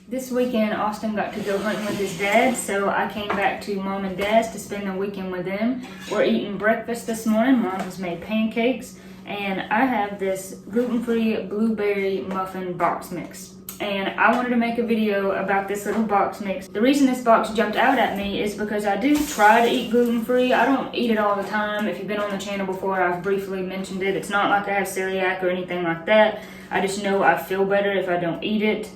This weekend, Austin got to go hunting with his dad, so I came back to Mom and Dad's to spend the weekend with them. We're eating breakfast this morning. Mom has made pancakes, and I have this gluten-free blueberry muffin box mix. And I wanted to make a video about this little box mix. The reason this box jumped out at me is because I do try to eat gluten-free. I don't eat it all the time. If you've been on the channel before, I've briefly mentioned it. It's not like I have celiac or anything like that. I just know I feel better if I don't eat it.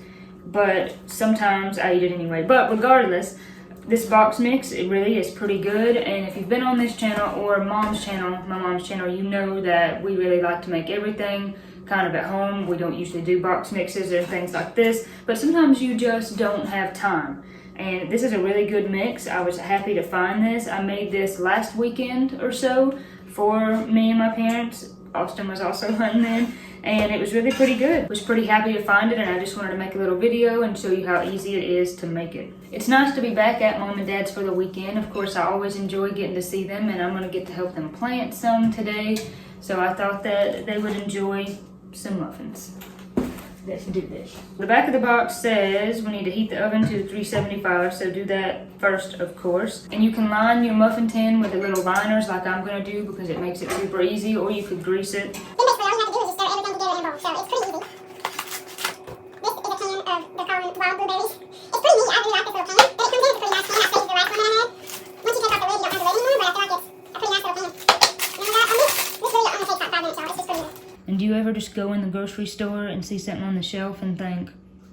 But sometimes I eat it anyway. But regardless, this box mix, it really is pretty good. And if you've been on this channel or my mom's channel, you know that we really like to make everything kind of at home. We don't usually do box mixes or things like this, but sometimes you just don't have time. And this is a really good mix. I was happy to find this. I made this last weekend or so for me and my parents. Austin was also hunting then, and it was really pretty good. I was pretty happy to find it, and I just wanted to make a little video and show you how easy it is to make it. It's nice to be back at Mom and Dad's for the weekend. Of course, I always enjoy getting to see them, and I'm gonna get to help them plant some today. So I thought that they would enjoy some muffins. Let's do this. The back of the box says we need to heat the oven to 375, so do that first, of course. And you can line your muffin tin with the little liners like I'm gonna do because it makes it super easy, or you could grease it. Basically, all you have to do is just stir everything together in a bowl, so it's pretty easy. This is a can of the common wild blueberries. It's pretty neat. I really like this little can. And it comes in a pretty nice can. I saved the last one that I had. Once you take off the lid, you don't have the lid anymore, but I feel like it's a pretty nice little can. And this really only takes about 5 minutes, y'all. It's just pretty easy. And do you ever just go in the grocery store and see something on the shelf and think,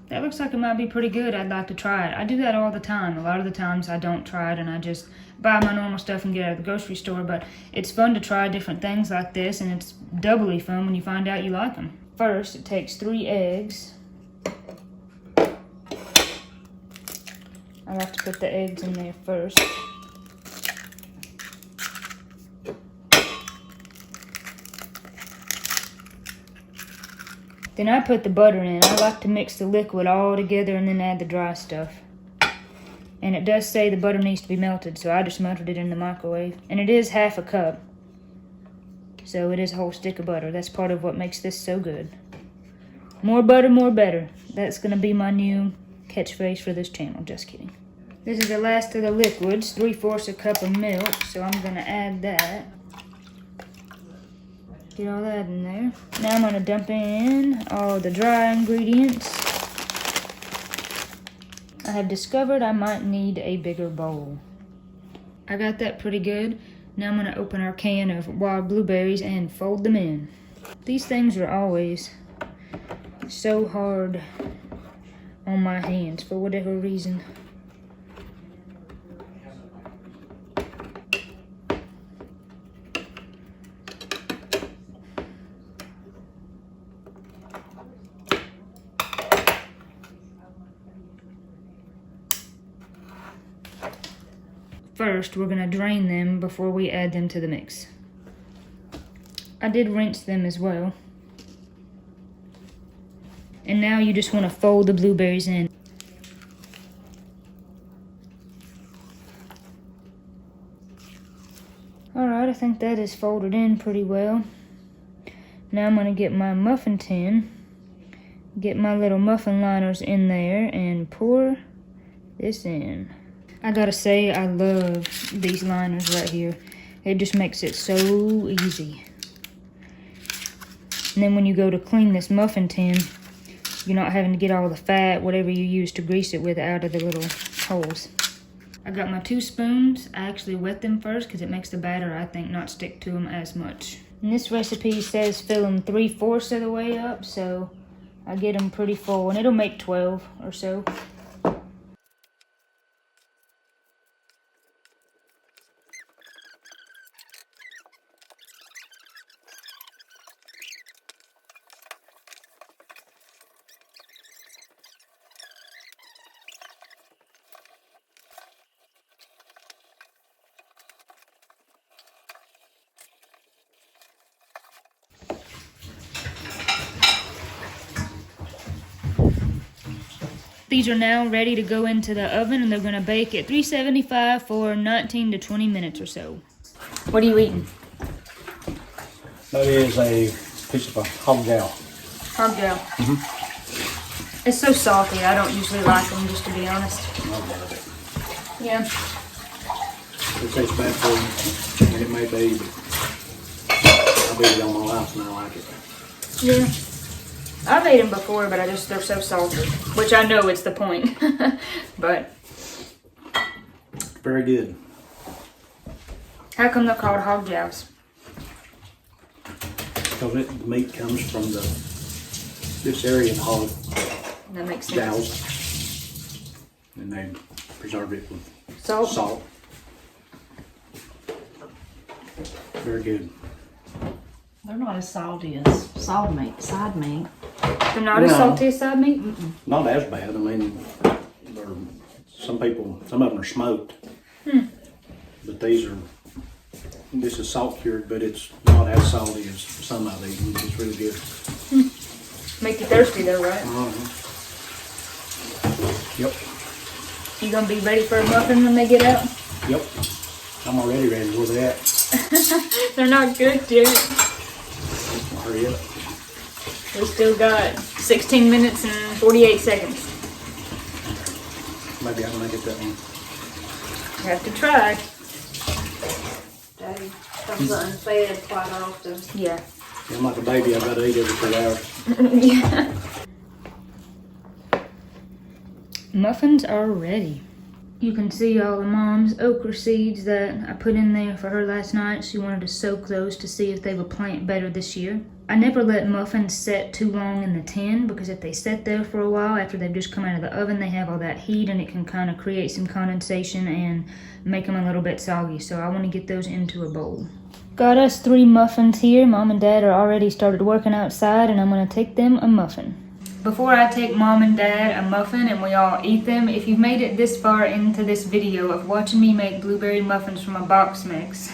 that looks like it might be pretty good, I'd like to try it? I do that all the time. A lot of the times I don't try it and I just buy my normal stuff and get out of the grocery store, but it's fun to try different things like this, and it's doubly fun when you find out you like them. First, it takes 3 eggs. I like to put the eggs in there first. Then I put the butter in. I like to mix the liquid all together and then add the dry stuff. And it does say the butter needs to be melted, so I just melted it in the microwave. And it is half a cup. So it is a whole stick of butter. That's part of what makes this so good. More butter, more better. That's gonna be my new catchphrase for this channel. Just kidding. This is the last of the liquids, 3/4 a cup of milk, so I'm gonna add that. Get all that in there. Now I'm gonna dump in all the dry ingredients. I have discovered I might need a bigger bowl. I got that pretty good. Now I'm gonna open our can of wild blueberries and fold them in. These things are always so hard on my hands for whatever reason. First, we're going to drain them before we add them to the mix. I did rinse them as well. And now you just want to fold the blueberries in. Alright, I think that is folded in pretty well. Now I'm going to get my muffin tin, get my little muffin liners in there, and pour this in. I gotta say, I love these liners right here. It just makes it so easy. And then when you go to clean this muffin tin, you're not having to get all the fat, whatever you use to grease it with, out of the little holes. I got my 2 spoons. I actually wet them first because it makes the batter, I think, not stick to them as much. And this recipe says fill them 3/4 of the way up, so I get them pretty full, and it'll make 12 or so. These are now ready to go into the oven, and they're going to bake at 375 for 19 to 20 minutes or so. What are you eating? That is a piece of a hog jowl. Hog jowl. It's so salty. I don't usually like them, just to be honest. I love it. Yeah. It tastes bad for you, and it may be, but I've eaten it all my life and I like it. Yeah. I've ate them before, but they're so salty. Which I know it's the point. But. Very good. How come they're called hog jows? Because the meat comes from this area of hog That makes sense. jows. And they preserve it with Salt. salt. Very good. They're not as salty as side meat. They're not as No. salty as side meat? Not as bad. I mean, some of them are smoked. But this is salt cured, but it's not as salty as some I've eaten. It's really good. Make you thirsty though, right? Yep. You gonna be ready for a muffin when they get out? Yep. I'm already ready for that. They're not good yet. Hurry up. We still got 16 minutes and 48 seconds. Maybe I can make it that one. Have to try. Daddy comes unfed quite often. Yeah. I'm like a baby. I've got to eat every 2 hours. Yeah. Muffins are ready. You can see all the mom's okra seeds that I put in there for her last night. She wanted to soak those to see if they would plant better this year. I never let muffins set too long in the tin because if they sit there for a while after they've just come out of the oven, they have all that heat and it can kind of create some condensation and make them a little bit soggy. So I want to get those into a bowl. Got us 3 muffins here. Mom and Dad are already started working outside and I'm going to take them a muffin. Before I take Mom and Dad a muffin and we all eat them, if you've made it this far into this video of watching me make blueberry muffins from a box mix,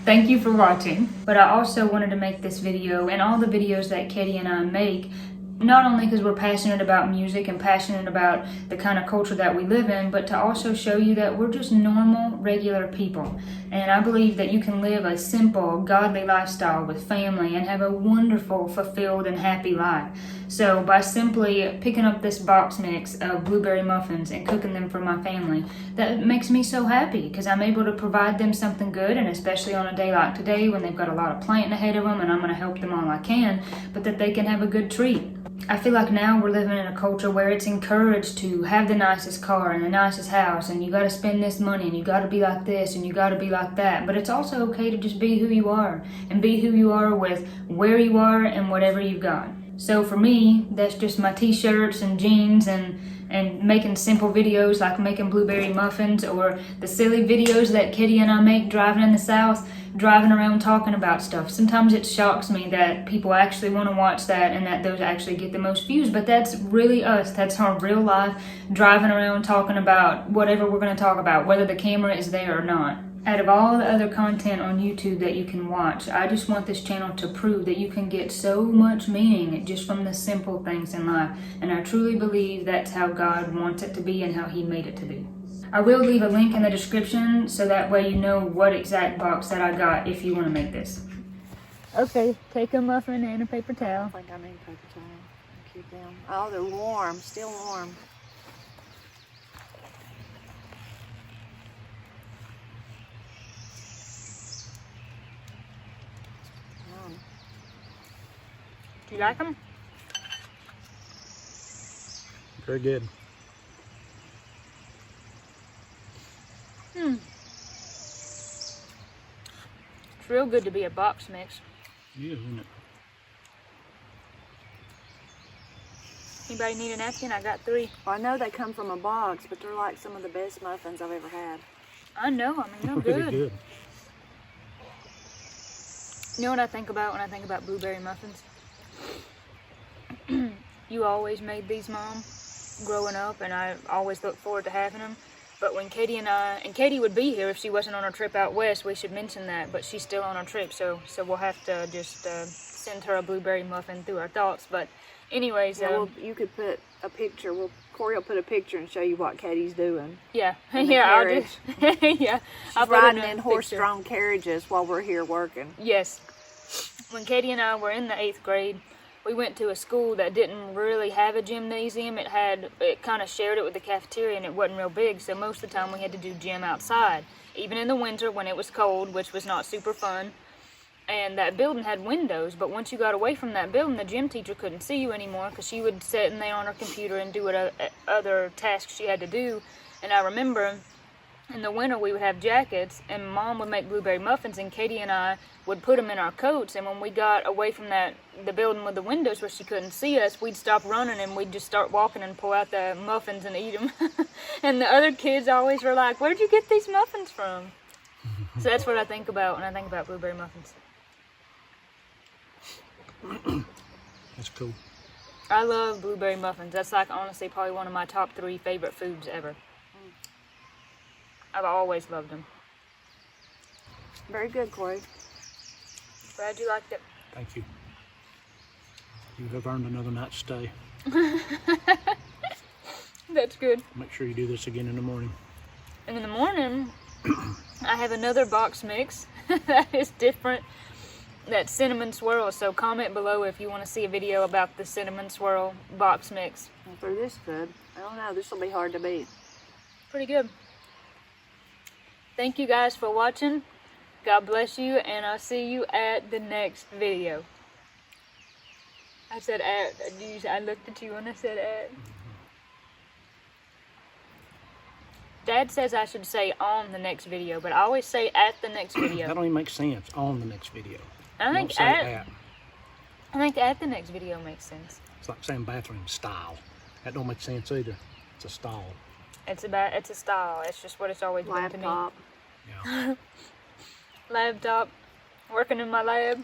thank you for watching. But I also wanted to make this video and all the videos that Katie and I make, not only because we're passionate about music and passionate about the kind of culture that we live in, but to also show you that we're just normal, regular people. And I believe that you can live a simple, godly lifestyle with family and have a wonderful, fulfilled, and happy life. So by simply picking up this box mix of blueberry muffins and cooking them for my family, that makes me so happy because I'm able to provide them something good, and especially on a day like today when they've got a lot of planting ahead of them and I'm going to help them all I can, but that they can have a good treat. I feel like now we're living in a culture where it's encouraged to have the nicest car and the nicest house and you got to spend this money and you got to be like this and you got to be like that. But it's also okay to just be who you are and be who you are with where you are and whatever you've got. So for me, that's just my t-shirts and jeans and making simple videos like making blueberry muffins, or the silly videos that Kitty and I make driving in the South, driving around talking about stuff. Sometimes it shocks me that people actually want to watch that and that those actually get the most views, but that's really us. That's our real life, driving around talking about whatever we're going to talk about, whether the camera is there or not. Out of all the other content on YouTube that you can watch, I just want this channel to prove that you can get so much meaning just from the simple things in life. And I truly believe that's how God wants it to be and how He made it to be. I will leave a link in the description so that way you know what exact box that I got if you want to make this. Okay, take a muffin and a paper towel. I think I need paper towel. Keep them. Oh, they're warm. Still warm. Do you like them? Very good. It's real good to be a box mix. Yeah, isn't it? Anybody need a napkin? I got 3. Well, I know they come from a box, but they're like some of the best muffins I've ever had. I know, they're Really good. good. You know what I think about when I think about blueberry muffins? You always made these, Mom, growing up, and I always looked forward to having them. But when Katie and Katie would be here if she wasn't on her trip out west, we should mention that, but she's still on her trip, so we'll have to just send her a blueberry muffin through our thoughts. But anyways, Yeah, well, you could put a picture. Corey will put a picture and show you what Katie's doing. yeah, in the yeah, I'll carriage. just, yeah, I'll She's put riding a in picture. horse-drawn carriages while we're here working. Yes. When Katie and I were in the 8th grade, we went to a school that didn't really have a gymnasium. It kind of shared it with the cafeteria, and it wasn't real big, so most of the time we had to do gym outside, even in the winter when it was cold, which was not super fun. And that building had windows, but once you got away from that building, the gym teacher couldn't see you anymore because she would sit in there on her computer and do what other tasks she had to do. And I remember in the winter we would have jackets, and Mom would make blueberry muffins, and Katie and I would put them in our coats. And when we got away from the building with the windows where she couldn't see us, we'd stop running and we'd just start walking and pull out the muffins and eat them. And the other kids always were like, "Where'd you get these muffins from?" So that's what I think about when I think about blueberry muffins. That's cool. I love blueberry muffins. That's like honestly probably one of my top 3 favorite foods ever. I've always loved them. Very good, Corey. Glad you liked it. Thank you. You have earned another night's stay. That's good. Make sure you do this again in the morning. And in the morning, I have another box mix that is different. That's cinnamon swirl. So comment below if you want to see a video about the cinnamon swirl box mix. For this good. I don't know. This will be hard to beat. Pretty good. Thank you guys for watching. God bless you, and I'll see you at the next video. I said at. I looked at you when I said at. Dad says I should say on the next video, but I always say at the next video. That don't even make sense. On the next video. I think Don't say at. I think at the next video makes sense. It's like saying bathroom style. That don't make sense either. It's a style. It's a style. It's just what it's always been to me. Laptop. Yeah. Laptop. Working in my lab.